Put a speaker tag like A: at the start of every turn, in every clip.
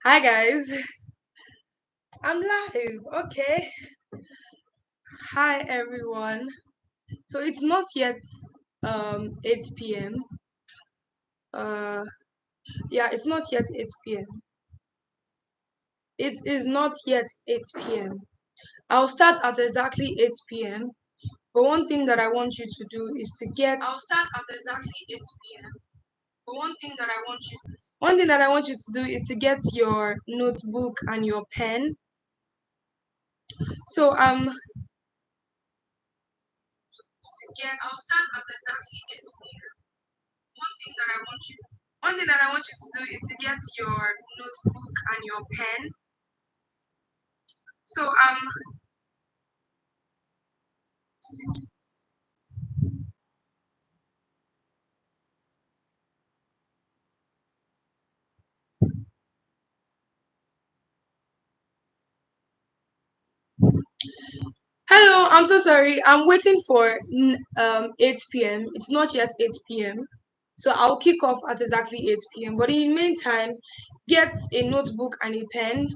A: Hi guys, I'm live. Okay. Hi everyone. So it's not yet 8 p.m. Uh yeah, it's not yet 8 p.m. It is not yet 8 p.m. I'll start at exactly 8 p.m. But one thing that I want you to do is to get I'll start at exactly 8 p.m. But one thing that I want you to do is to get your notebook and your pen. So I'll start at exactly 8 p.m. One thing that I want you to do is to get your notebook and your pen. So hello, I'm so sorry. I'm waiting for 8 p.m. It's not yet 8 p.m. So I'll kick off at exactly 8 p.m. But in the meantime, get a notebook and a pen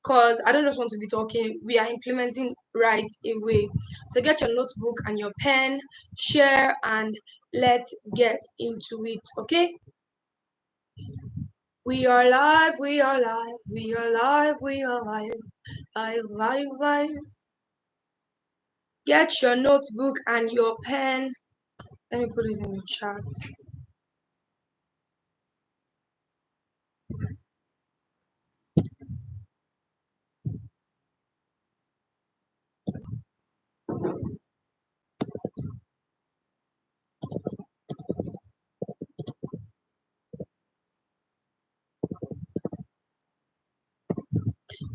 A: because I don't just want to be talking. We are implementing right away. So get your notebook and your pen, share, and let's get into it. Okay? We are live, we are live, we are live, we are live, live, live, live. Get your notebook and your pen. Let me put it in the chat.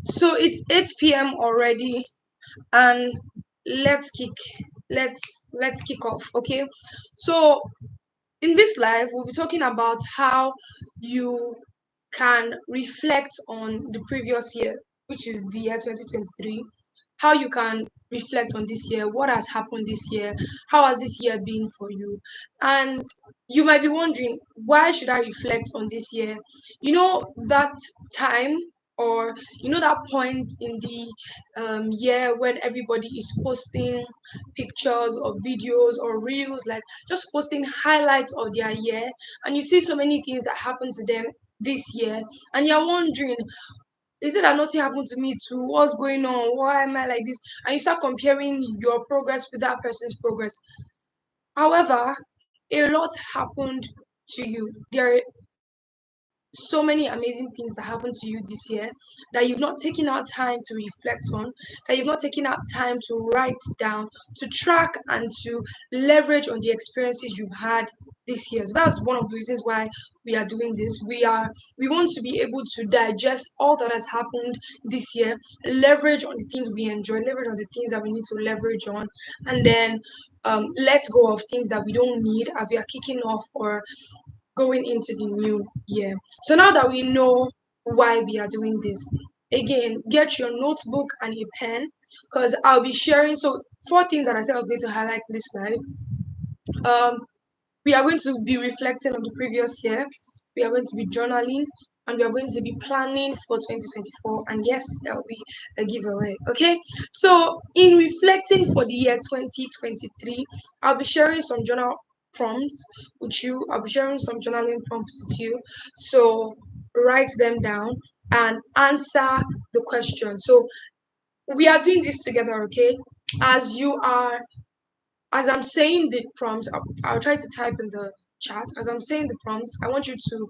A: So it's 8 p.m. already, and let's kick let's let's kick off. Okay. So in this live, we'll be talking about how you can reflect on the previous year, which is the year 2023, how you can reflect on this year, what has happened this year, how has this year been for you. And you might be wondering, why should I reflect on this year? You know, that time, or that point in the year when everybody is posting pictures or videos or reels, like just posting highlights of their year, and you see so many things that happened to them this year, and you're wondering, is it that nothing happened to me too? What's going on? Why am I like this? And you start comparing your progress with that person's progress. However, a lot happened to you. There are so many amazing things that happened to you this year that you've not taken out time to reflect on, that you've not taken out time to write down, to track, and to leverage on the experiences you've had this year. So that's one of the reasons why we are doing this. We want to be able to digest all that has happened this year, leverage on the things we enjoy, leverage on the things that we need to leverage on, and then let go of things that we don't need as we are kicking off or going into the new year. So now that we know why we are doing this, again, get your notebook and a pen because I'll be sharing. So, four things that I said I was going to highlight in this slide. Um, we are going to be reflecting on the previous year, we are going to be journaling, and we are going to be planning for 2024. And yes, there will be a giveaway. Okay, so in reflecting for the year 2023, I'll be sharing some journal prompts with you. I'll be sharing some journaling prompts with you. So write them down and answer the question. So we are doing this together, okay? As you are as I'm saying the prompts, I'll try to type in the chat. As I'm saying the prompts, I want you to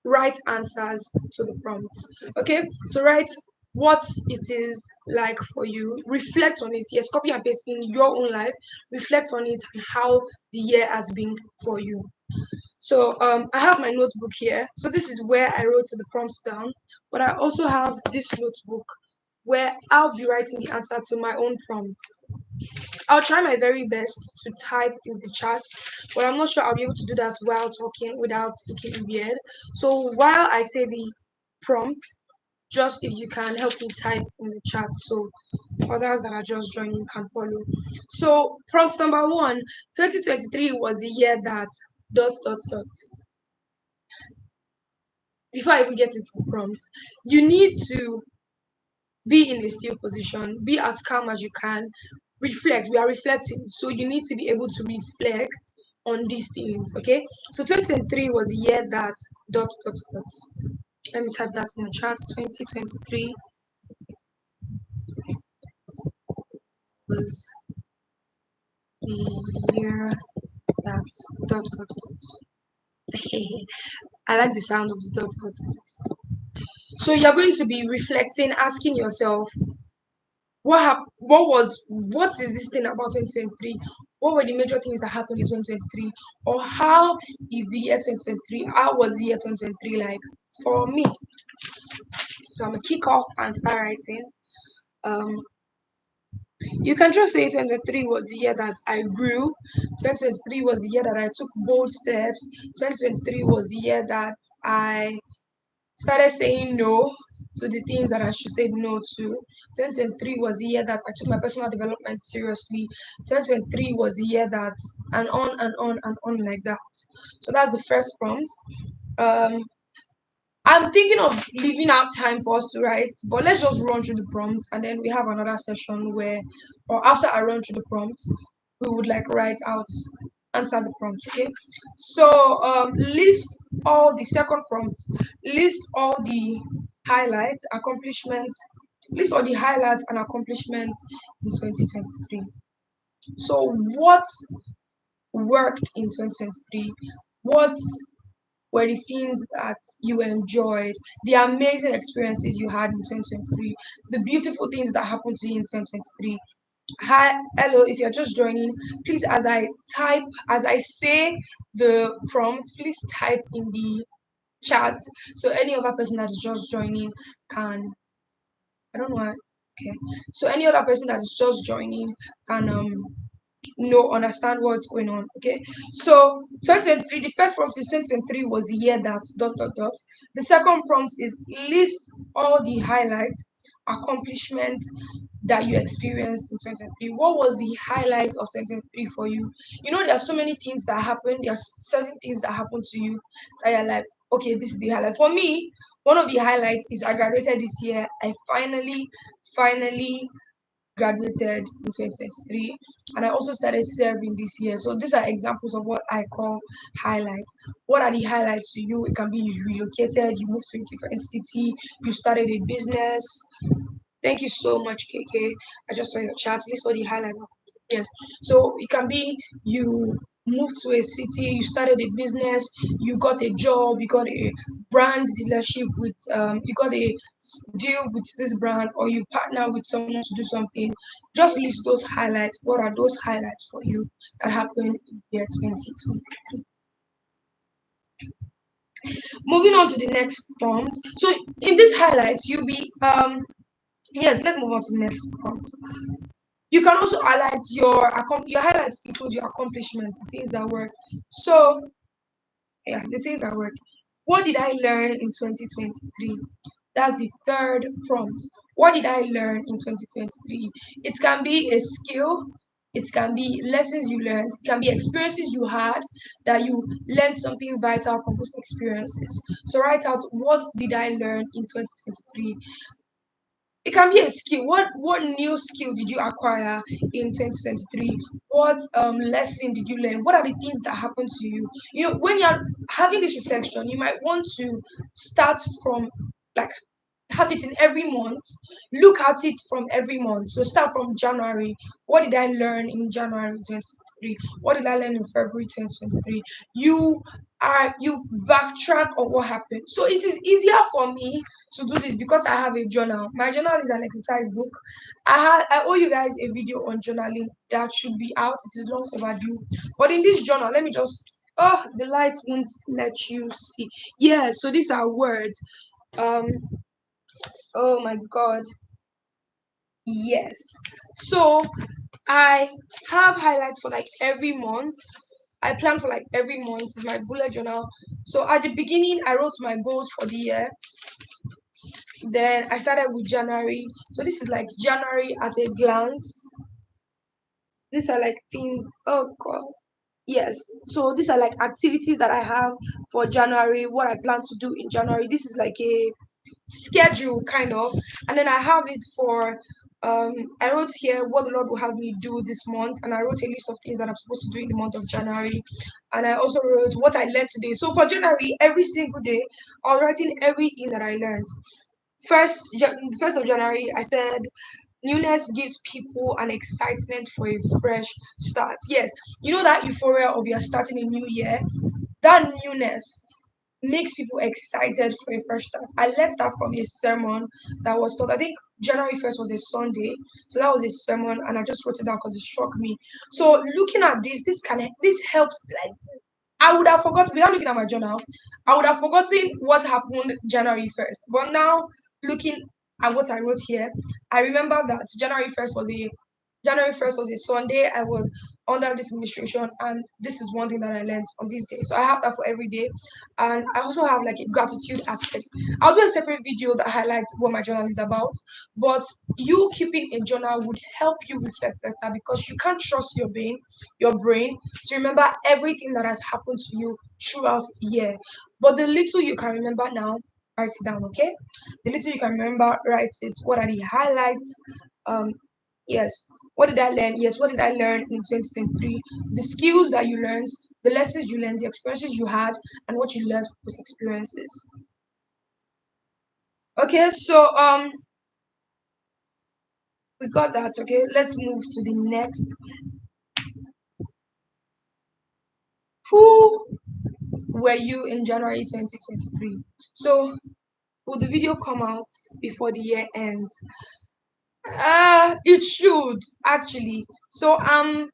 A: write answers to the prompts. Okay, so write what it is like for you. Reflect on it. Yes, copy and paste in your own life. Reflect on it and how the year has been for you. So I have my notebook here. So this is where I wrote the prompts down. But I also have this notebook where I'll be writing the answer to my own prompt. I'll try my very best to type in the chat, but I'm not sure I'll be able to do that while talking without looking weird. So while I say the prompt, just if you can help me type in the chat so others that are just joining can follow. So prompt number one, 2023 was the year that dot dot dot. before I even get into the prompt, you need to be in a still position, be as calm as you can, reflect. We are reflecting, so you need to be able to reflect on these things. Okay, so 2023 was a year that dot. Let me type that in the chat. 2023 was the year that dot. I like the sound of the dot. So you're going to be reflecting, asking yourself, what is this thing about 2023? What were the major things that happened in 2023? Or how is the year 2023? How was the year 2023 like for me? So I'm gonna kick off and start writing. Um, you can just say 2023 was the year that I grew. 2023 was the year that I took bold steps. 2023 was the year that I started saying no to the things that I should say no to. 2023 was the year that I took my personal development seriously. 2023 was the year that, and on and on and on like that. So that's the first prompt. Um, I'm thinking of leaving out time for us to write, but let's just run through the prompts and then we have another session where, or after I run through the prompts, we would like write out, answer the prompts. Okay. So list all the second prompts, list all the highlights, accomplishments, list all the highlights and accomplishments in 2023. So what worked in 2023? What were the things that you enjoyed, the amazing experiences you had in 2023, the beautiful things that happened to you in 2023. Hi, hello, if you're just joining, please, as I say the prompt, please type in the chat so any other person that is just joining can, I don't know why, okay, so any other person that is just joining can understand what's going on. Okay, so 2023, the first prompt is 2023 was the year that dot. The second prompt is list all the highlights, accomplishments that you experienced in 2023. What was the highlight of 2023 for you? You know, there are so many things that happen. There are certain things that happen to you that you're like, okay, this is the highlight for me. One of the highlights is I graduated this year. I finally graduated in 2023, and I also started serving this year. So these are examples of what I call highlights. What are the highlights to you? It can be you relocated, you moved to a different city, you started a business. Thank you so much, KK. I just saw your chat. List all the highlights. Yes. So it can be you moved to a city, you started a business, you got a job, you got a brand dealership with you got a deal with this brand, or you partner with someone to do something. Just list those highlights. What are those highlights for you that happened in year 2023? Moving on to the next prompt. So in this highlights, you'll be yes, let's move on to the next prompt. You can also highlight your highlights include your accomplishments, the things that work. So yeah, the things that work. What did I learn in 2023? That's the third prompt. What did I learn in 2023? It can be a skill, it can be lessons you learned, it can be experiences you had that you learned something vital from those experiences. So write out what did I learn in 2023. It can be a skill. What new skill did you acquire in 2023? What lesson did you learn? What are the things that happened to you? You know, when you're having this reflection, you might want to start from like have it in every month. Look at it from every month. So start from January. What did I learn in January 2023? What did I learn in February 2023? You backtrack on what happened. So it is easier for me to do this because I have a journal. My journal is an exercise book. I owe you guys a video on journaling that should be out. It is long overdue. But in this journal, let me just the light won't let you see. Yeah, so these are words. Um oh my god. Yes. So I have highlights for like every month. I plan for like every month. It's my bullet journal. So at the beginning, I wrote my goals for the year. Then I started with January. So this is like January at a glance. These are like things. Oh God. Yes, so these are like activities that I have for January, what I plan to do in January. This is like a schedule kind of, and then I have it for I wrote here what the Lord will have me do this month, and I wrote a list of things that I'm supposed to do in the month of January, and I also wrote what I learned today. So for January, every single day I was writing everything that I learned. First of January, I said newness gives people an excitement for a fresh start. Yes, you know that euphoria of you're starting a new year, that newness makes people excited for a fresh start. I learned that from a sermon that was taught. I think January 1st was a Sunday. So that was a sermon and I just wrote it down because it struck me. So looking at this helps, like I would have forgotten without looking at my journal, I would have forgotten what happened January 1st. But now looking at what I wrote here, I remember that January 1st was a Sunday. I was under this administration, and this is one thing that I learned on this day. So I have that for every day. And I also have like a gratitude aspect. I'll do a separate video that highlights what my journal is about. But you keeping a journal would help you reflect better because you can't trust your brain to remember everything that has happened to you throughout the year. But the little you can remember now, write it down, okay? The little you can remember, write it. What are the highlights? Um, yes. What did I learn? Yes, what did I learn in 2023? The skills that you learned, the lessons you learned, the experiences you had, and what you learned with experiences. Okay, so we got that. Okay, let's move to the next. Who were you in January 2023? So will the video come out before the year ends? It should actually. So I'm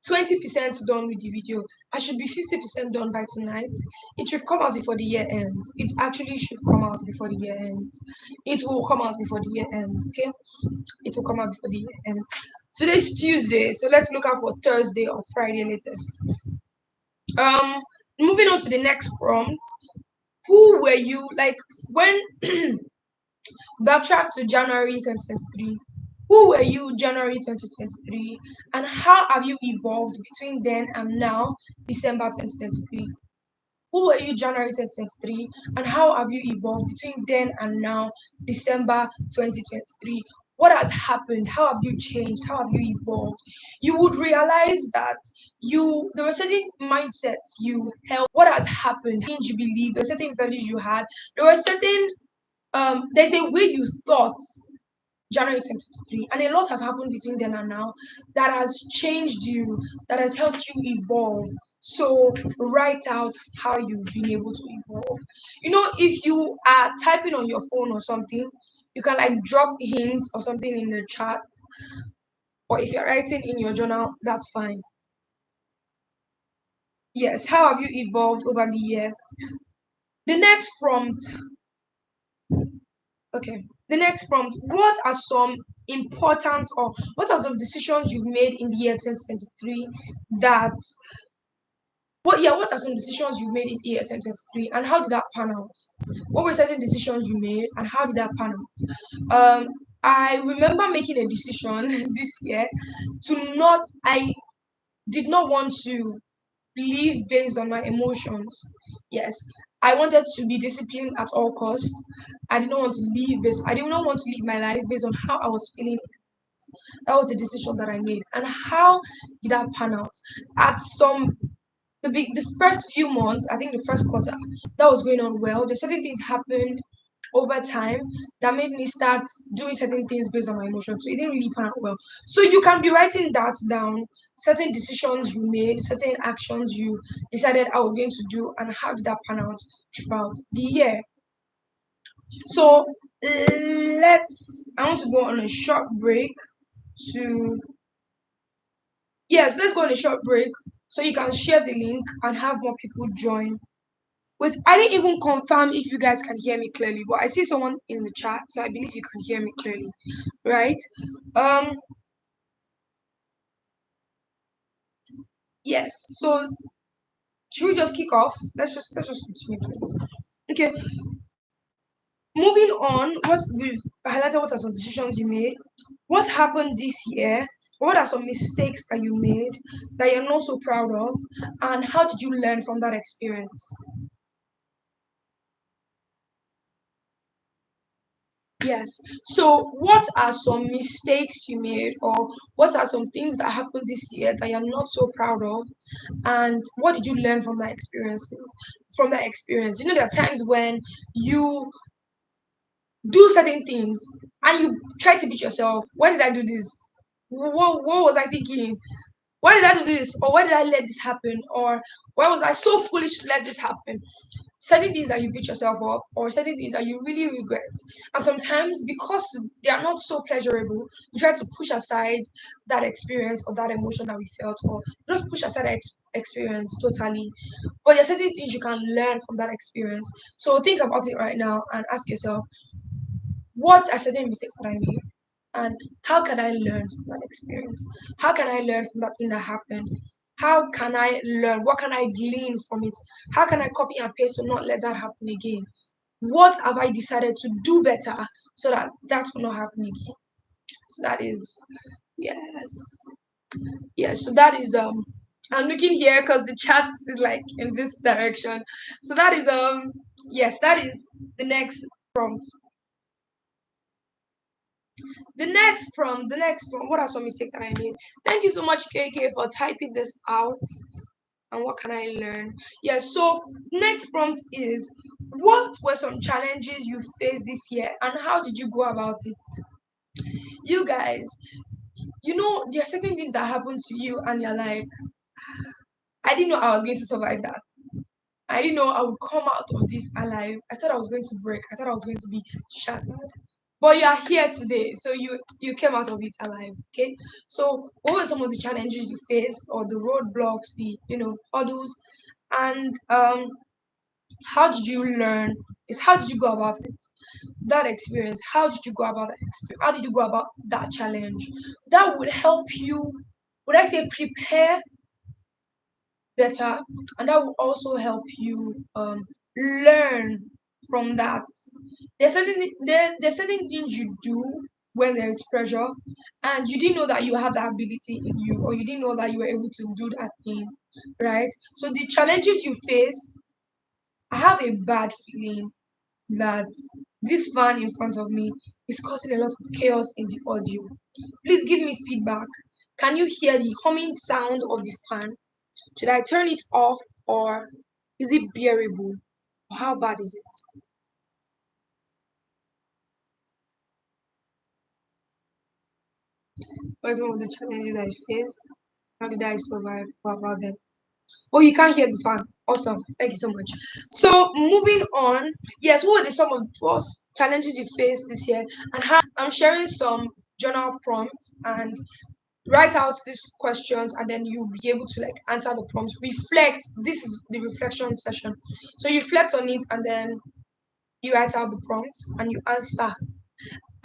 A: 20% done with the video. I should be 50% done by tonight. It should come out before the year ends. It actually should come out before the year ends. It will come out before the year ends. Okay, it will come out before the year ends. Today's Tuesday, so let's look out for Thursday or Friday latest. Um, moving on to the next prompt. Who were you like when backtrack to January 2023? Who were you January 2023 and how have you evolved between then and now, December 2023? Who were you January 2023 and how have you evolved between then and now, December 2023? What has happened? How have you changed? How have you evolved? You would realize that there were certain mindsets you held. What has happened? Things you believe, there were certain values you had, there were certain there's a way you thought January 2023, and a lot has happened between then and now that has changed you, that has helped you evolve. So write out how you've been able to evolve. You know, if you are typing on your phone or something, you can like drop hints or something in the chat, or if you're writing in your journal, that's fine. Yes, how have you evolved over the year? The next prompt, okay. The next prompt, what are some important or what are some decisions you've made in the year 2023 that what are some decisions you made in the year 2023 and how did that pan out? What were certain decisions you made and how did that pan out? I remember making a decision this year to not I did not want to live based on my emotions. Yes, I wanted to be disciplined at all costs. I did not want to I did not want to live my life based on how I was feeling. That was a decision that I made. And how did that pan out? At some the first few months, I think the first quarter, that was going on well. The certain things happened over time that made me start doing certain things based on my emotions. So it didn't really pan out well. So you can be writing that down, certain decisions you made, certain actions you decided I was going to do, and how did that pan out throughout the year. So I want to go on a short break to yes, let's go on a short break so you can share the link and have more people join. Wait, I didn't even confirm if you guys can hear me clearly, but I see someone in the chat, so I believe you can hear me clearly, right? Um, yes. So should we just kick off? Let's just continue, please. Okay. Moving on, what we've highlighted what are some decisions you made. What happened this year? What are some mistakes that you made that you're not so proud of? And how did you learn from that experience? Yes. So, what are some mistakes you made, or what are some things that happened this year that you're not so proud of? And what did you learn from that experience? From that experience, there are times when you do certain things and you try to beat yourself. Why did I do this? What was I thinking? Why did I do this? Or why did I let this happen? Or why was I so foolish to let this happen? Certain things that you beat yourself up, or certain things that you really regret. And sometimes, because they are not so pleasurable, you try to push aside that experience or that emotion that we felt, or just push aside that experience totally. But there are certain things you can learn from that experience. So think about it right now and ask yourself, what are certain mistakes that I made? And how can I learn from that experience? How can I learn from that thing that happened? How can I learn? What can I glean from it? How can I copy and paste to not let that happen again? What have I decided to do better so that that will not happen again? So that is, yes, yes. So that is I'm looking here because the chat is like in this direction. So that is yes, that is the next prompt. The next prompt, what are some mistakes that I made? Thank you so much, KK, for typing this out. And what can I learn? Yeah, so next prompt is, what were some challenges you faced this year and how did you go about it? You guys, there are certain things that happen to you and you're like, I didn't know I was going to survive that. I didn't know I would come out of this alive. I thought I was going to break. I thought I was going to be shattered. But you are here today, so you came out of it alive. Okay. So what were some of the challenges you faced, or the roadblocks, the hurdles, and how did you learn? Is how did you go about it? That experience. How did you go about that experience? How did you go about that challenge? That would help you. Would I say prepare better, and that will also help you learn from that. There's certain things you do when there's pressure, and you didn't know that you have that ability in you, or you didn't know that you were able to do that thing, right? So the challenges you face, I have a bad feeling that this fan in front of me is causing a lot of chaos in the audio. Please give me feedback. Can you hear the humming sound of the fan? Should I turn it off, or is it bearable? How bad is it? What are some of the challenges I faced? How did I survive? What about them? Oh, you can't hear the fan. Awesome. Thank you so much. So moving on. Yes, what were some of those challenges you faced this year? And how I'm sharing some journal prompts, and write out these questions, and then you'll be able to like answer the prompts. Reflect. This is the reflection session. So you reflect on it, and then you write out the prompts and you answer.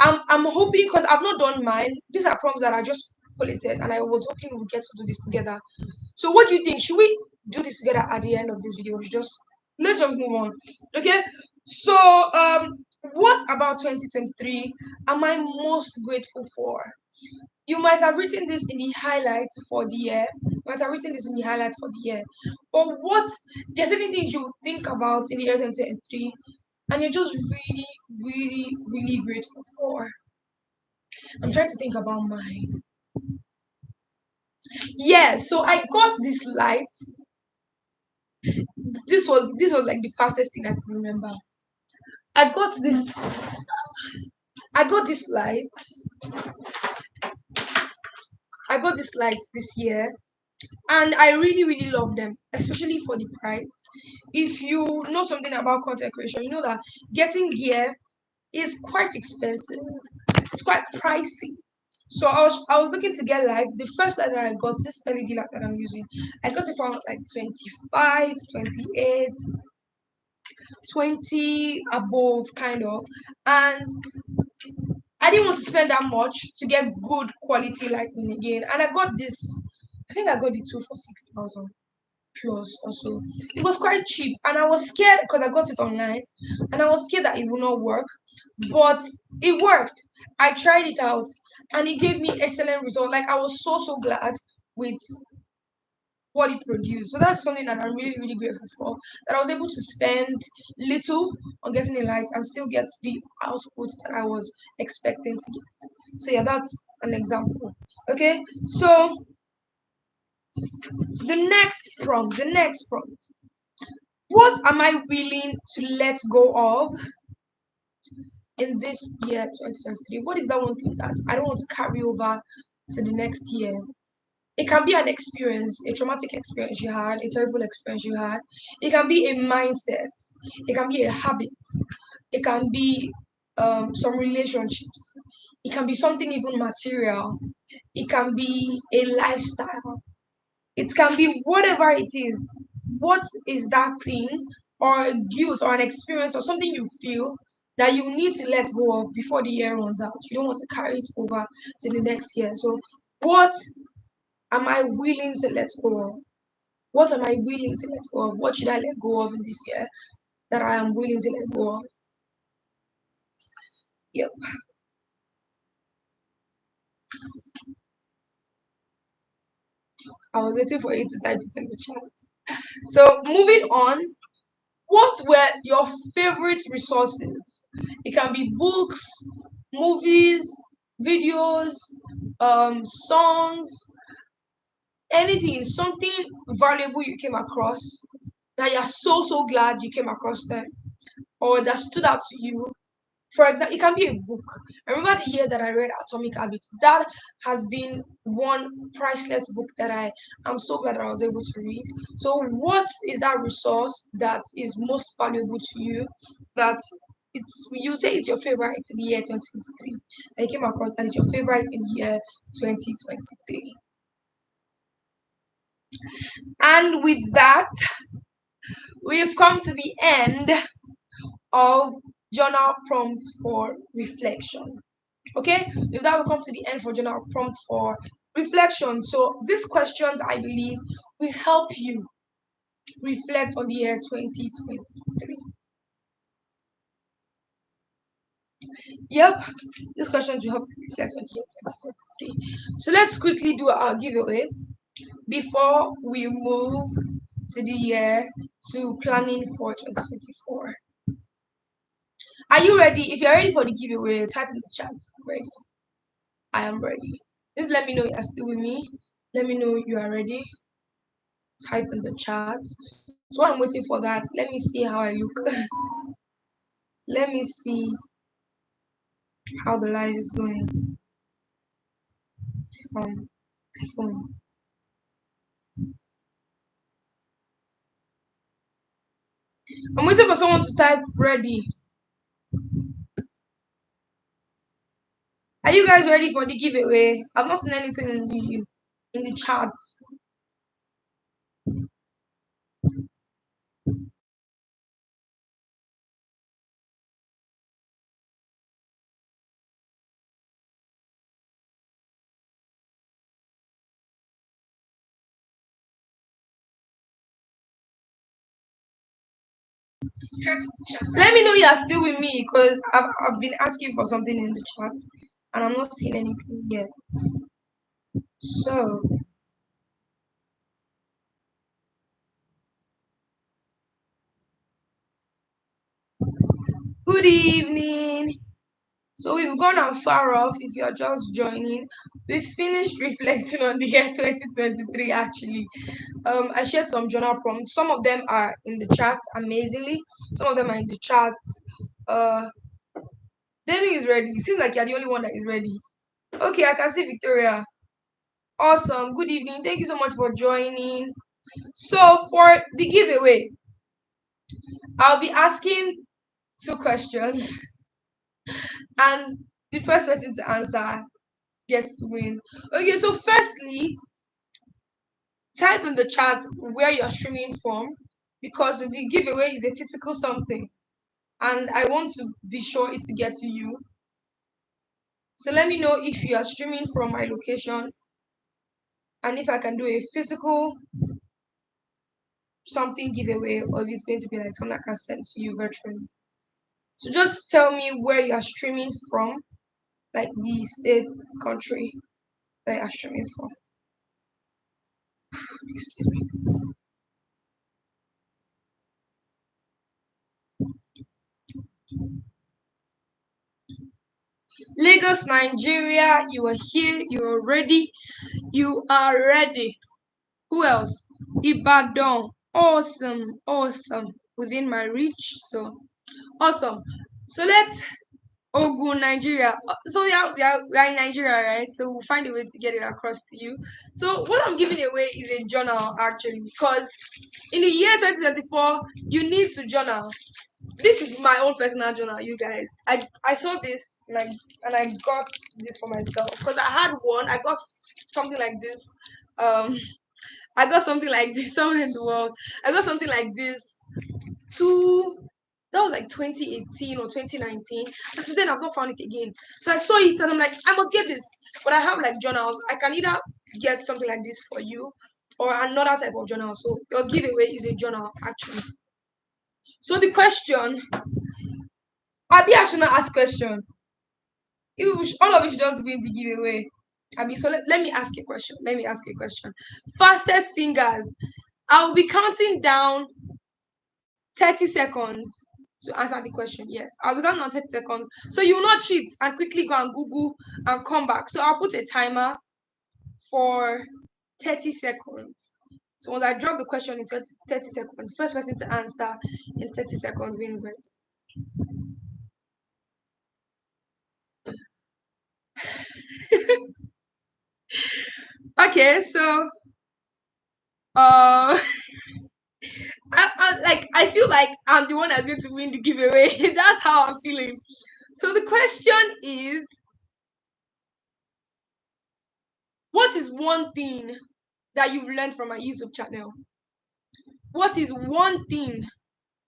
A: I'm hoping, because I've not done mine. These are prompts that I just collated, and I was hoping we get to do this together. So what do you think? Should we do this together at the end of this video? Let's just move on. Okay. So what about 2023 am I most grateful for? You might have written this in the highlights for the year. You might have written this in the highlights for the year. But what there's any things you think about in the year 2023 and you're just really, really, really grateful for? I'm trying to think about mine. Yeah, so I got this light. This was like the fastest thing I can remember. I got this I got this light. I got this light this year, and I really, really love them, especially for the price. If you know something about content creation, you know that getting gear is quite expensive. It's quite pricey. So I was looking to get lights. The first light that I got, this LED light that I'm using, I got it for like 25, 28, 20 above kind of. And I didn't want to spend that much to get good quality lighting again. And I got this, I think I got the two for 6,000. plus or so. It was quite cheap, and I was scared because I got it online, and I was scared that it would not work, but it worked. I tried it out, and it gave me excellent results. Like, I was so glad with what it produced. So that's something that I'm really grateful for. That I was able to spend little on getting a light and still get the output that I was expecting to get. So yeah, that's an example. Okay, so the next prompt. What am I willing to let go of in this year 2023? What is that one thing that I don't want to carry over to the next year? It can be an experience, a traumatic experience you had, a terrible experience you had. It can be a mindset. It can be a habit. It can be some relationships. It can be something even material. It can be a lifestyle. It can be whatever it is. What is that thing or a guilt or an experience or something you feel that you need to let go of before the year runs out? You don't want to carry it over to the next year. So, what am I willing to let go of? What am I willing to let go of? What should I let go of in this year that I am willing to let go of? Yep. I was waiting for you to type it in the chat. So moving on, what were your favorite resources? It can be books, movies, videos, songs, anything, something valuable you came across that you're so glad you came across them or that stood out to you. For example, it can be a book. I remember the year that I read Atomic Habits. That has been one priceless book that I am so glad that I was able to read. So, what is that resource that is most valuable to you? That it's you say it's your favorite in the year 2023. I came across and it's your favorite in the year 2023. And with that, we've come to the end of journal prompts for reflection. Okay, with that, we come to the end for journal prompt for reflection. So these questions, I believe, will help you reflect on the year 2023. Yep, these questions will help you reflect on the year 2023. So let's quickly do our giveaway before we move to the year to planning for 2024. Are you ready? If you're ready for the giveaway, type in the chat. Ready. I am ready. Just let me know you're still with me. Let me know you are ready. Type in the chat. So while I'm waiting for that, let me see how I look. Let me see how the live is going from my phone. I'm waiting for someone to type ready. Are you guys ready for the giveaway? I've not seen anything in the chat. Let me know you are still with me because I've been asking for something in the chat and I'm not seeing anything yet. So good evening. So we've gone as far off. If you're just joining, we finished reflecting on the year 2023 actually. I shared some journal prompts. Some of them are in the chat amazingly. Some of them are in the chat. Uh Danny is ready. It seems like you're the only one that is ready. Okay, I can see Victoria. Awesome. Good evening. Thank you so much for joining. So for the giveaway, I'll be asking two questions and the first person to answer gets to win. Okay, so firstly, type in the chat where you're streaming from because the giveaway is a physical something and I want to be sure it to get to you. So let me know if you are streaming from my location and if I can do a physical something giveaway or if it's going to be like something that can send to you virtually. So just tell me where you are streaming from, like the states, country that you are streaming from. Excuse me. Lagos, Nigeria, you are here, you are ready, you are ready. Who else? Ibadan, awesome, awesome, within my reach, so awesome. So let's Ogun, Nigeria. So yeah, we are in Nigeria, right? So we'll find a way to get it across to you. So what I'm giving away is a journal actually, because in the year 2024, you need to journal. This is my own personal journal, you guys. I saw this and I got this for myself because I had one. I got something like this. Um, I got something like this somewhere in the world. I got something like this two. That was like 2018 or 2019. And since then, I've not found it again. So I saw it and I'm like, I must get this. But I have like journals. I can either get something like this for you or another type of journal. So your giveaway is a journal, actually. So the question, Abi, I should not ask question. All of it should just win the giveaway. Abi, so let me ask a question. Let me ask a question. Fastest fingers. I'll be counting down 30 seconds to answer the question. Yes, I'll be counting on 30 seconds. So you will not cheat and quickly go and Google and come back. So I'll put a timer for 30 seconds. So once I drop the question in 30 seconds, first person to answer in 30 seconds wins. Okay, so uh I feel like I'm the one that's going to win the giveaway. That's how I'm feeling. So the question is, what is one thing that you've learned from my YouTube channel? What is one thing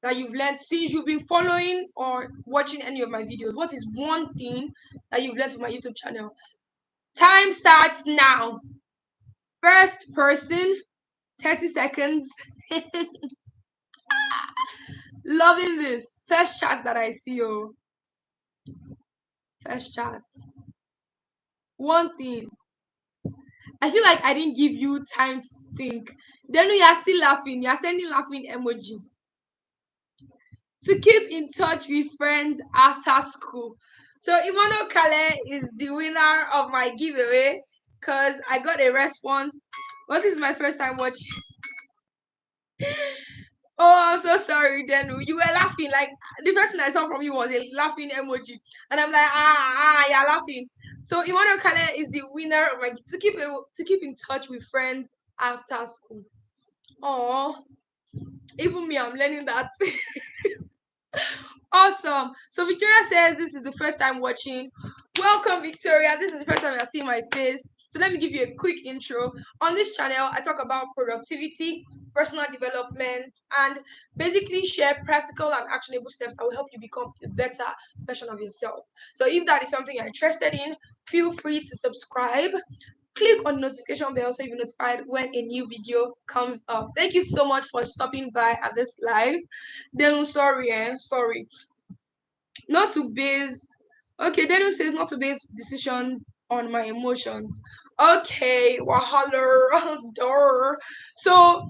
A: that you've learned since you've been following or watching any of my videos? What is one thing that you've learned from my YouTube channel? Time starts now. First person, 30 seconds. Loving this. First chat that I see, oh. First chat. One thing. I feel like I didn't give you time to think. Then you are still laughing. You are sending laughing emoji. To keep in touch with friends after school. So Imono Kale is the winner of my giveaway because I got a response. What is my first time watching? Oh, I'm so sorry, Denu. You were laughing. Like the first thing I saw from you was a laughing emoji. And I'm like, you're laughing. So Imono Kale is the winner of my to keep in touch with friends after school. Oh, even me, I'm learning that. Awesome. So Victoria says this is the first time watching. Welcome, Victoria. This is the first time I see my face. So let me give you a quick intro. On this channel, I talk about productivity, personal development, and basically share practical and actionable steps that will help you become a better version of yourself. So if that is something you're interested in, feel free to subscribe. Click on the notification bell so you'll be notified when a new video comes up. Thank you so much for stopping by at this live. Then sorry. Not to base okay, Daniel says not to base decision on my emotions. Okay, wahala door. So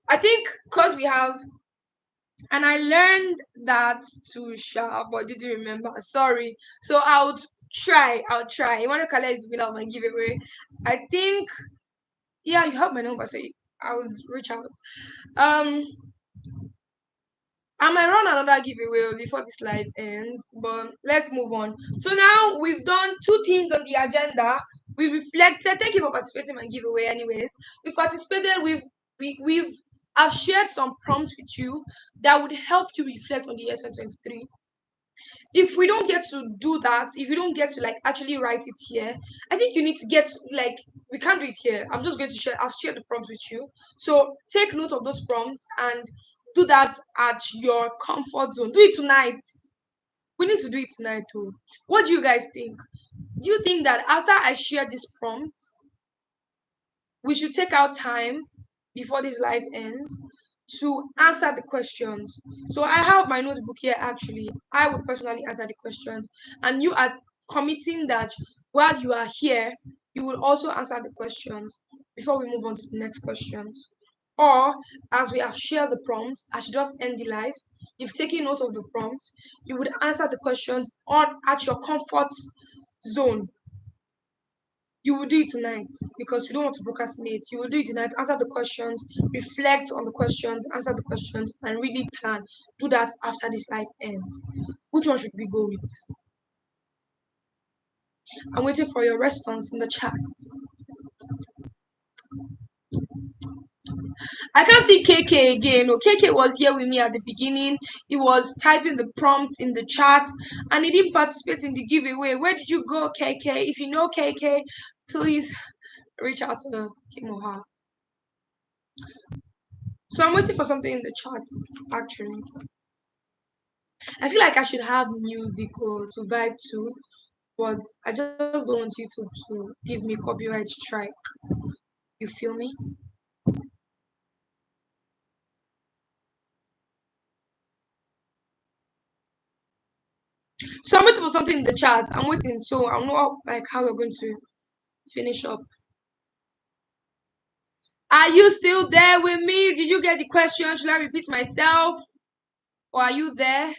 A: I think because we have and I learned that to share, but didn't remember. Sorry. So I'll try. You want to collect the winner of my giveaway? I think yeah, you have my number, so I'll reach out. Um I might run another giveaway before this live ends, but let's move on. So now we've done two things on the agenda. We reflected. Thank you for participating in my giveaway. Anyways, we've participated. We've I've shared some prompts with you that would help you reflect on the year 2023. If we don't get to do that, if you don't get to like actually write it here, I think you need to get like we can't do it here. I'm just going to share. I've shared the prompts with you, so take note of those prompts and do that at your comfort zone. Do it tonight. We need to do it tonight too. What do you guys think? Do you think that after I share these prompts, we should take out time before this live ends to answer the questions. So I have my notebook here actually. I would personally answer the questions, and you are committing that while you are here, you will also answer the questions before we move on to the next questions. Or as we have shared the prompts, I should just end the live. If taking note of the prompts, you would answer the questions on at your comfort zone. You will do it tonight because you don't want to procrastinate. You will do it tonight, answer the questions, reflect on the questions, answer the questions, and really plan. Do that after this live ends. Which one should we go with? I'm waiting for your response in the chat. I can't see KK again. No, KK was here with me at the beginning. He was typing the prompts in the chat and he didn't participate in the giveaway. Where did you go, KK? If you know KK, please reach out to him or her. So I'm waiting for something in the chat, actually. I feel like I should have musical to vibe to, but I just don't want YouTube to give me copyright strike. You feel me? So I'm waiting for something in the chat. I'm waiting. So I don't know like how we're going to finish up. Are you still there with me? Did you get the question? Should I repeat myself? Or are you there?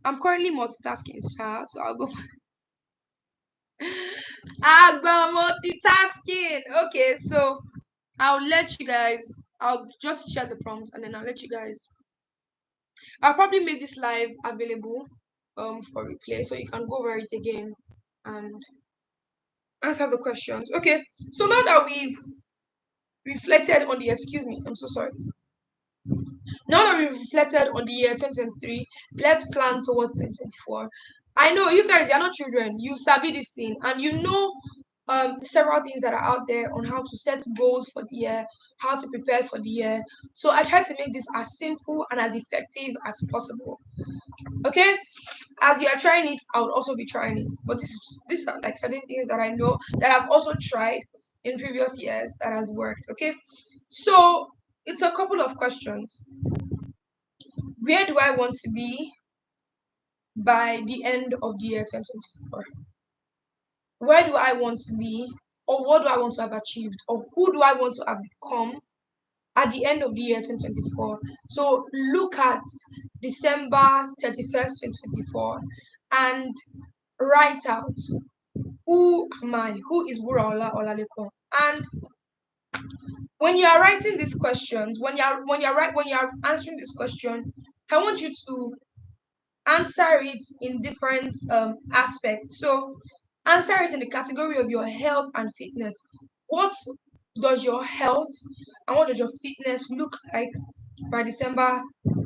A: I'm currently multitasking, sir, so I'll go. Agba multitasking. Okay, so I'll let you guys. I'll just share the prompts and then I'll let you guys. I'll probably make this live available for replay so you can go over it again and answer the questions. Okay, so now that we've reflected on the excuse me, I'm so sorry. Now that we've reflected on the year 2023, let's plan towards 2024. I know you guys, you're not children. You sabi this thing, and you know several things that are out there on how to set goals for the year, how to prepare for the year. So I try to make this as simple and as effective as possible. Okay, as you are trying it, I would also be trying it. But these are like certain things that I know that I've also tried in previous years that has worked. Okay, so it's a couple of questions. Where do I want to be by the end of the year 2024? Where do I want to be, or what do I want to have achieved, or who do I want to have become at the end of the year 2024? So look at December 31st, 2024, and write out who am I? Who is Buraola Olaleko? And when you are writing these questions, when you're answering this question, I want you to answer it in different aspects. So answer it in the category of your health and fitness. What does your health and what does your fitness look like by December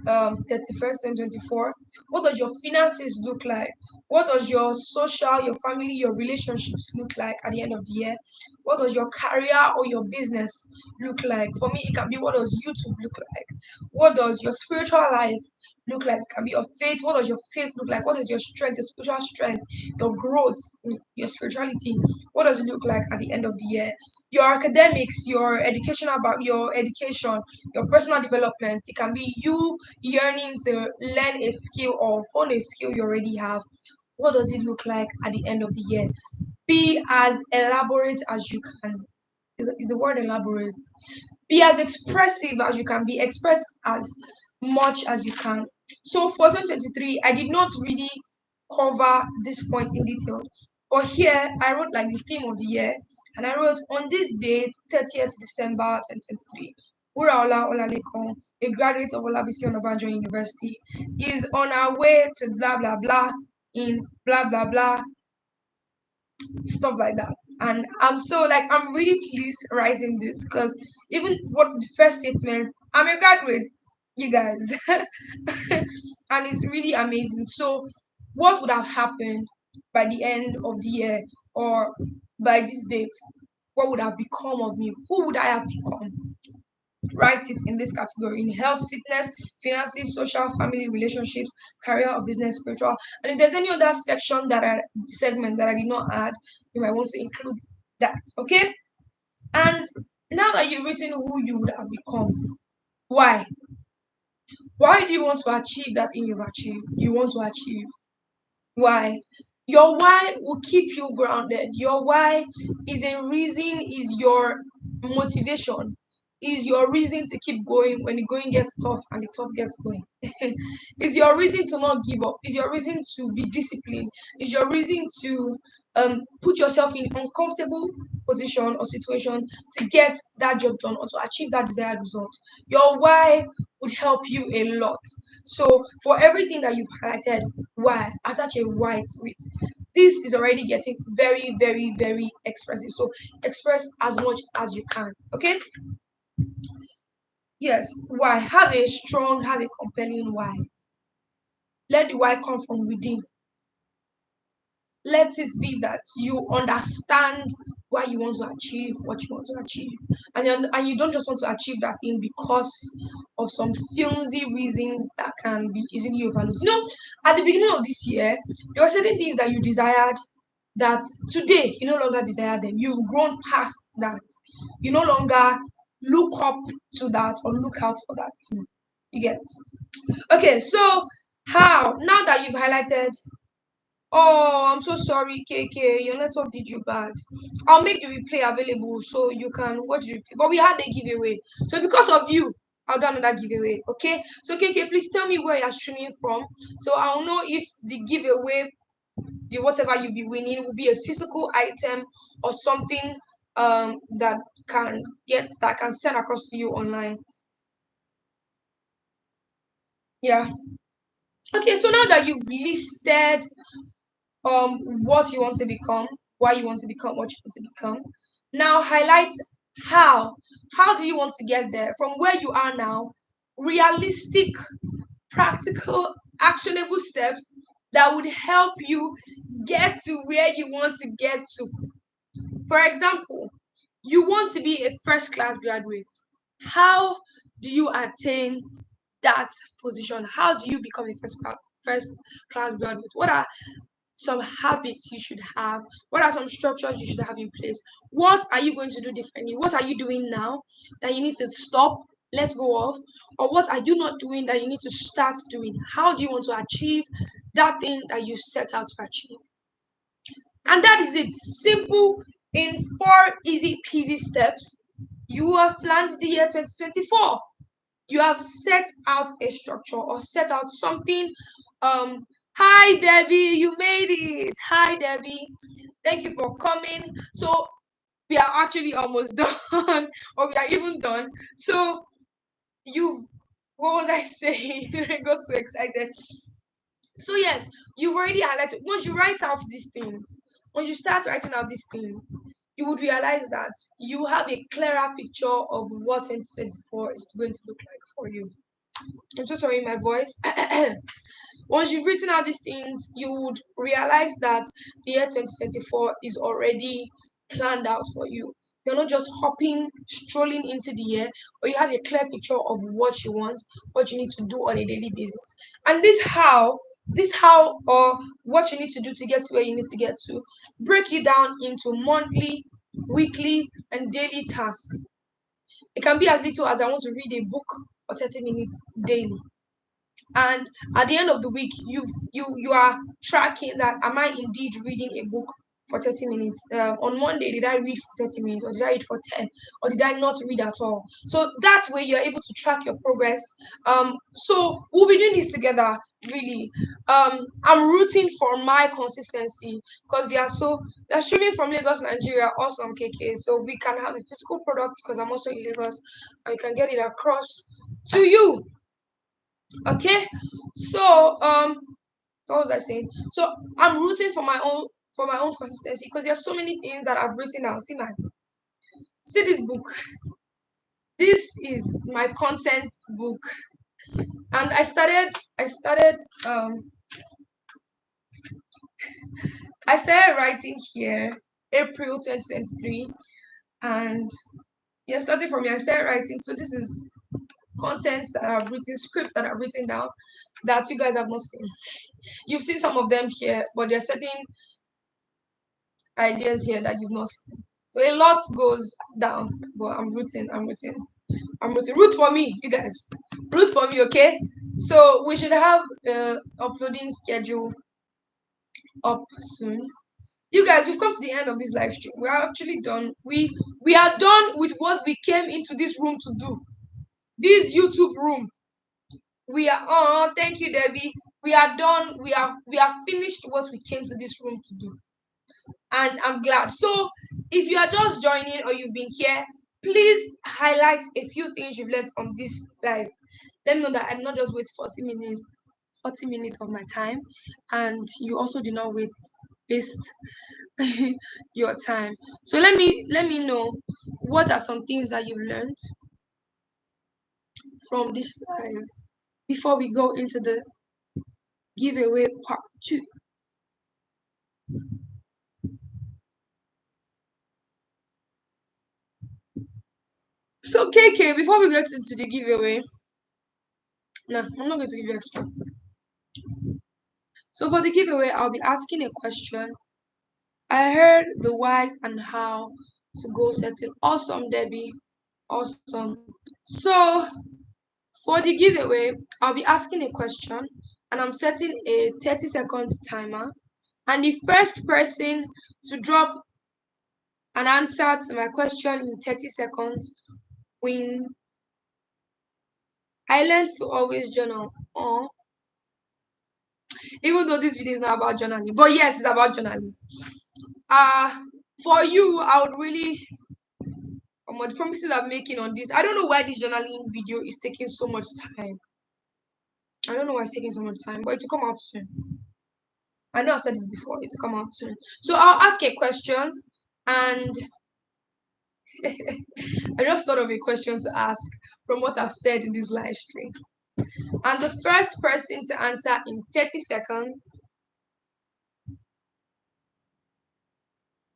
A: 31st, 2024? What does your finances look like? What does your social, your family, your relationships look like at the end of the year? What does your career or your business look like? For me, it can be what does YouTube look like? What does your spiritual life look like? It can be your faith. What does your faith look like? What is your strength, your spiritual strength, your growth, your spirituality? What does it look like at the end of the year? Your academics, your education about your education, your personal development. It can be you yearning to learn a skill or hone a skill you already have. What does it look like at the end of the year? Be as elaborate as you can. Is the word elaborate? Be as expressive as you can. Be express as much as you can. So for 2023, I did not really cover this point in detail. But here I wrote like the theme of the year, and I wrote on this day, 30th December 2023. Uraola Olalekon, a graduate of Olabisi Onabanjo University, is on our way to blah blah blah in blah blah blah, stuff like that. And I'm so like I'm really pleased writing this because even what the first statement, I'm a graduate, you guys, and it's really amazing. So, what would have happened by the end of the year or by this date? What would have become of me? Who would I have become? Write it in this category in health, fitness, finances, social, family, relationships, career or business, spiritual. And if there's any other section that I segment that I did not add, you might want to include that. Okay. And now that you've written who you would have become, why? Why do you want to achieve that thing you want to achieve? Why? Your why will keep you grounded. Your why is a reason, is your motivation, is your reason to keep going when the going gets tough and the tough gets going. Is your reason to not give up, is your reason to be disciplined, is your reason to put yourself in uncomfortable position or situation to get that job done or to achieve that desired result. Your why would help you a lot. So for everything that you've highlighted, why attach a why to it. This is already getting very, very, very expressive. So express as much as you can. Okay. Yes. Why? Have a strong, have a compelling why. Let the why come from within. Let it be that you understand why you want to achieve what you want to achieve, and you don't just want to achieve that thing because of some flimsy reasons that can be easily overlooked. At the beginning of this year, there were certain things that you desired that today you no longer desire them. You've grown past that. You no longer look up to that or look out for that thing. You get? Okay, so how now that you've highlighted, oh, I'm so sorry, KK. Your network did you bad. I'll make the replay available so you can watch the replay. But we had a giveaway. So because of you, I'll do another giveaway. Okay? So KK, please tell me where you're streaming from. So I'll know if the giveaway, the whatever you'll be winning will be a physical item or something that can send across to you online. Yeah. Okay, so now that you've listed what you want to become, why you want to become what you want to become. Now highlight how. How do you want to get there from where you are now? Realistic, practical, actionable steps that would help you get to where you want to get to. For example, you want to be a first class graduate. How do you attain that position? How do you become a first class graduate? What are some habits you should have? What are some structures you should have in place? What are you going to do differently? What are you doing now that you need to stop, let go of? Or what are you not doing that you need to start doing? How do you want to achieve that thing that you set out to achieve? And that is it. Simple in 4 easy peasy steps. You have planned the year 2024. You have set out a structure or set out something. Hi Debbie, you made it. Hi Debbie, thank you for coming. So we are actually almost done, or we are even done. So you've what was I saying? I got so excited. So yes, you've already highlighted. Once you write out these things, once you start writing out these things, you would realize that you have a clearer picture of what 2024 is going to look like for you. I'm so sorry, my voice. Once you've written out these things, you would realize that the year 2024 is already planned out for you. You're not just hopping, strolling into the year, but you have a clear picture of what you want, what you need to do on a daily basis. And this how or what you need to do to get to where you need to get to, break it down into monthly, weekly, and daily tasks. It can be as little as I want to read a book for 30 minutes daily, and at the end of the week you are tracking that, am I indeed reading a book for 30 minutes? On Monday, did I read for 30 minutes, or did I read for 10, or did I not read at all? So that way you're able to track your progress. So we'll be doing this together, really. I'm rooting for my consistency because they're streaming from Lagos, Nigeria. Awesome, KK. So we can have the physical product because I'm also in Lagos, and we can get it across to you. Okay, so what was I saying? So I'm rooting for my own consistency because there's so many things that I've written down. See this book. This is my content book, and I started writing here April 2023, and yeah, starting from here I started writing. So this is content that I've written, scripts that I've written down that you guys have not seen. You've seen some of them here, but there are certain ideas here that you've not seen. So a lot goes down, but I'm rooting. Root for me, you guys. Root for me, okay? So we should have uploading schedule up soon. You guys, we've come to the end of this live stream. We are actually done. We are done with what we came into this room to do. This YouTube room. We are thank you, Debbie. We are done. We have finished what we came to this room to do. And I'm glad. So if you are just joining or you've been here, please highlight a few things you've learned from this live. Let me know that I'm not just wait 40 minutes of my time, and you also do not waste your time. So let me know what are some things that you've learned from this live before we go into the giveaway part 2. So KK, before we get into the giveaway, no, I'm not going to give you extra. So for the giveaway, I'll be asking a question. I heard the whys and how to goal setting. Awesome, Debbie. Awesome. So for the giveaway, I'll be asking a question and I'm setting a 30-second timer. And the first person to drop an answer to my question in 30 seconds win. I learned to always journal. Even though this video is not about journaling, but yes, it's about journaling. For you, I would really the promises I'm making on this. I don't know why this journaling video is taking so much time. I don't know why it's taking so much time, but it will come out soon. I know I've said this before, it will come out soon. So I'll ask a question, and I just thought of a question to ask from what I've said in this live stream. And the first person to answer in 30 seconds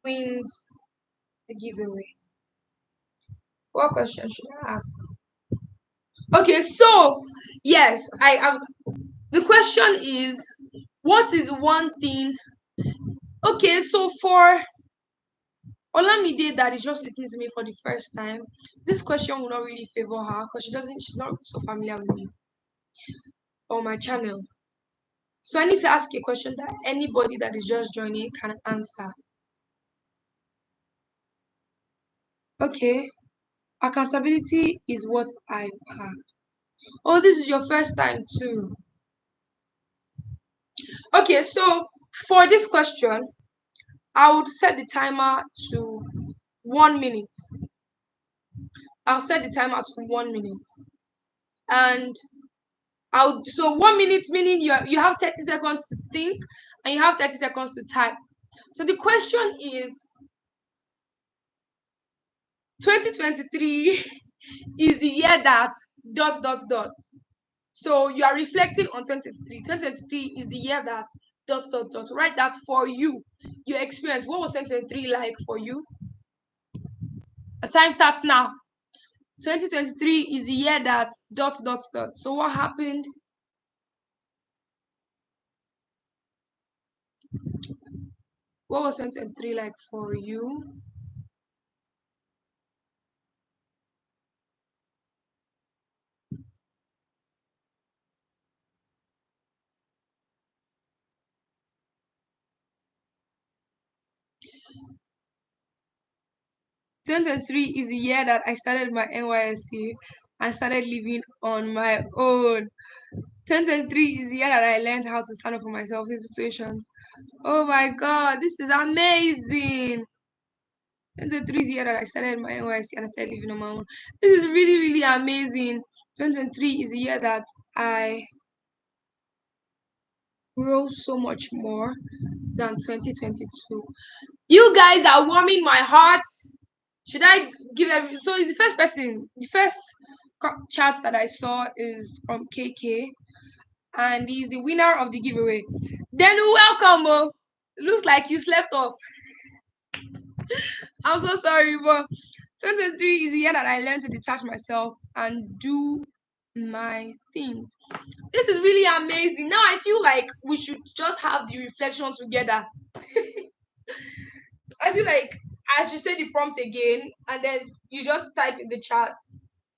A: wins the giveaway. What question should I ask? Okay, so yes, I have. The question is, what is one thing? Okay, so for Olamide that is just listening to me for the first time, this question will not really favor her because she's not so familiar with me or my channel. So I need to ask a question that anybody that is just joining can answer. Okay, accountability is what I pack. Oh, this is your first time too. Okay, so for this question, I would set the timer to 1 minute. I'll set the timer to 1 minute. And so 1 minute meaning you have 30 seconds to think and you have 30 seconds to type. So the question is 2023 is the year that ... So you are reflecting on 2023. 2023 is the year that ... Write that for you. Your experience. What was 2023 like for you? The time starts now. 2023 is the year that ... So what happened? What was 2023 like for you? Twenty-three is the year that I started my NYSC and started living on my own. 2023 is the year that I learned how to stand up for myself in situations. Oh my god, this is amazing. 2023 is the year that I started my NYSC and I started living on my own. This is really, really amazing. 2023 is the year that I grow so much more than 2022. You guys are warming my heart. Should I give every... So the first person, the first chat that I saw is from KK, and he's the winner of the giveaway. Then welcome, oh. Looks like you slept off. I'm so sorry, but 2023 is the year that I learned to detach myself and do my things. This is really amazing. Now I feel like we should just have the reflection together. I feel like I should say the prompt again, and then you just type in the chat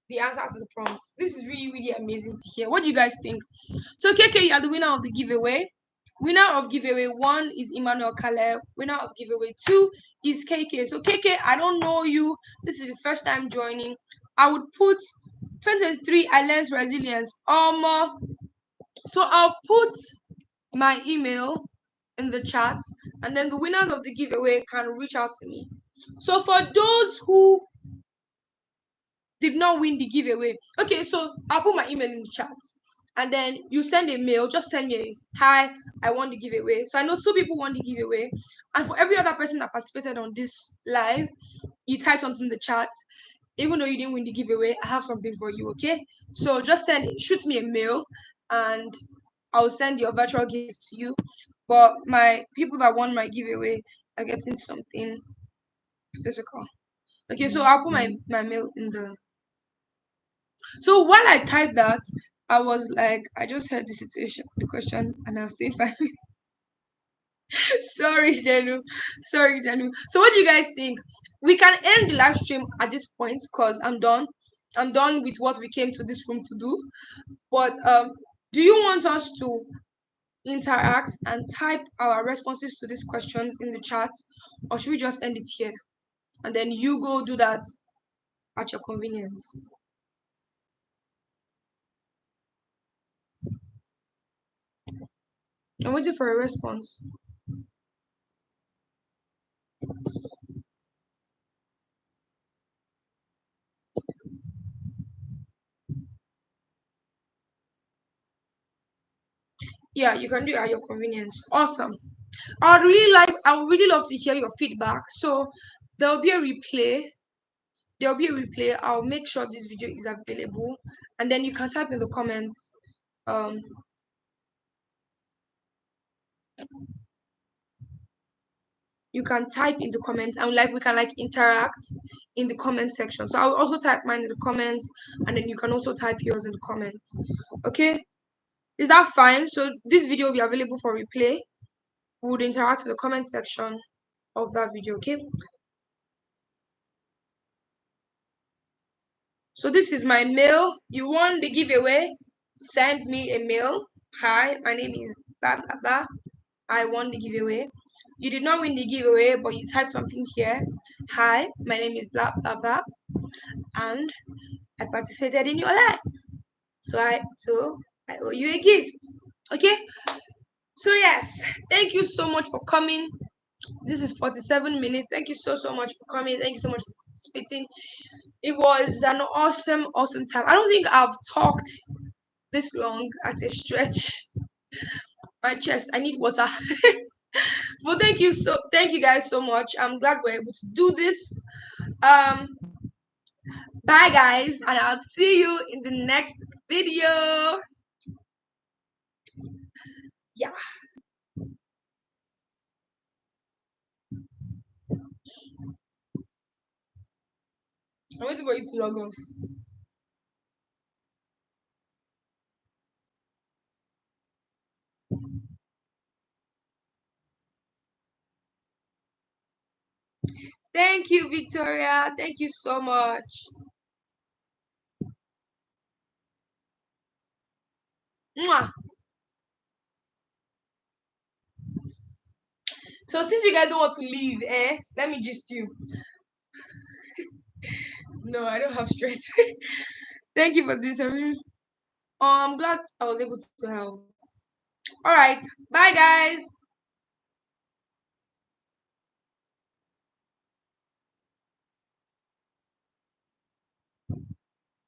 A: the answer to the prompts. This is really, really amazing to hear. What do you guys think? So, KK, you are the winner of the giveaway. Winner of giveaway one is Emmanuel Caleb. Winner of giveaway two is KK. So, KK, I don't know you. This is the first time joining. I would put 23. I learned resilience. So I'll put my email in the chat, and then the winners of the giveaway can reach out to me. So for those who did not win the giveaway, okay, so I'll put my email in the chat, and then you send a mail. Just send me a hi, I won the giveaway. So I know two people won the giveaway, and for every other person that participated on this live, you type something in the chat. Even though you didn't win the giveaway, I have something for you. Okay, so just shoot me a mail, and I'll send your virtual gift to you. But my people that won my giveaway are getting something physical. Okay, so I'll put my mail in the. So while I typed that, I was like, I just heard the situation, the question, and I'll say five. Sorry, Jenu. Sorry, Jenu. So what do you guys think? We can end the live stream at this point because I'm done. I'm done with what we came to this room to do. But do you want us to interact and type our responses to these questions in the chat, or should we just end it here and then you go do that at your convenience? I'm waiting for a response. Yeah, you can do it at your convenience. Awesome. I would really love to hear your feedback. So there'll be a replay. There'll be a replay. I'll make sure this video is available, and then you can type in the comments. Um, you can type in the comments, and we can interact in the comment section. So I'll also type mine in the comments, and then you can also type yours in the comments. Okay, is that fine? So this video will be available for replay. We would interact in the comment section of that video. Okay, so this is my mail. You won the giveaway, send me a mail. Hi, my name is blah blah blah. I won the giveaway. You did not win the giveaway, but you typed something here. Hi, my name is blah blah blah, and I participated in your life. So I owe you a gift. Okay? So yes, thank you so much for coming. This is 47 minutes. Thank you so much for coming. Thank you so much for participating. It was an awesome time. I don't think I've talked this long at a stretch. My chest, I need water. But thank you guys so much. I'm glad we're able to do this. Um bye guys, and I'll see you in the next video. Yeah. I'm waiting for you to log off. Thank you, Victoria. Thank you so much. Mwah. So since you guys don't want to leave, let me just you. No, I don't have strength. Thank you for this. I'm glad I was able to help. All right. Bye, guys.